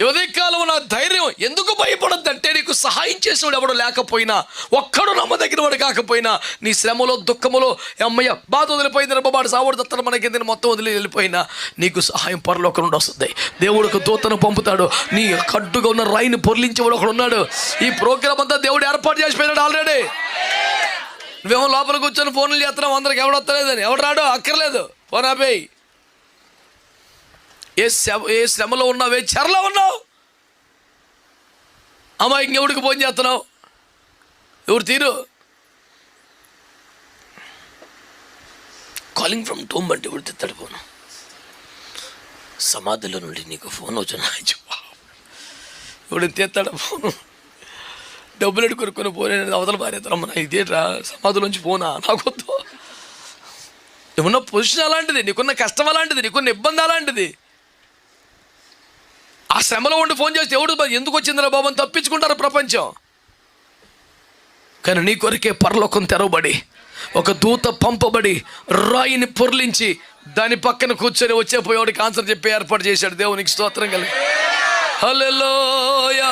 ఉదయకాలం నా ధైర్యం ఎందుకు భయపడద్దంటే, నీకు సహాయం చేసేవాడు ఎవడు లేకపోయినా, ఒక్కడు నమ్మదగిన వాడు కాకపోయినా, నీ శ్రమలో దుఃఖములో అమ్మయ్య బాధ వదిలిపోయింది, రబ్బబాడు సావుడు దత్తను మనకి మొత్తం వదిలి వెళ్ళిపోయినా నీకు సహాయం పరలోకం నుండి వస్తుంది. దేవుడికి దూతను పంపుతాడు. నీ కట్టుగా ఉన్న రాయిని పొర్లించేవాడు ఒకడు ఉన్నాడు. ఈ ప్రోగ్రామ్ అంతా దేవుడు ఏర్పాటు చేసిపోయినాడు ఆల్రెడీ. నువ్వేమో లోపల కూర్చొని ఫోన్లు చేస్తున్నావు, అందరికి ఎవడు వస్తలేదని. ఎవడు రాడో అక్కర్లేదు, ఫోన్ ఆపేయి. ఏ శ్రమలో ఉన్నావు, ఏ చెరలో ఉన్నావు, అమ్మా ఇంకెవడికి ఫోన్ చేస్తున్నావు, ఎవరు తీరు. కాలింగ్ ఫ్రమ్ టోమ్ అంటే ఎవడు తిత్తాడు ఫోను. సమాధిలో నుండి నీకు ఫోన్ వచ్చిన ఎవడు తీస్తాడు ఫోను. డబ్బులు ఎడుకొనుకొని ఫోన్ అవతల భార్యతరమ్మా, ఇదేట్రా సమాధిలోంచి ఫోనా, నాకొద్దు. నీకున్న పొజిషన్ అలాంటిది, నీకున్న కష్టం అలాంటిది, నీకున్న ఇబ్బంది అలాంటిది. ఆ శ్రమలో ఉండి ఫోన్ చేస్తే ఎవడు ఎందుకు వచ్చిందిరా బాబు అని తప్పించుకుంటారు ప్రపంచం. కానీ నీ కొరికే పరలోకం తెరవబడి, ఒక దూత పంపబడి, రాయిని పొర్లించి దాని పక్కన కూర్చొని వచ్చే పోయేవాడికి ఆన్సర్ చెప్పి ఏర్పాటు చేశాడు. దేవునికి స్తోత్రం కలిగి. హల్లెలూయా.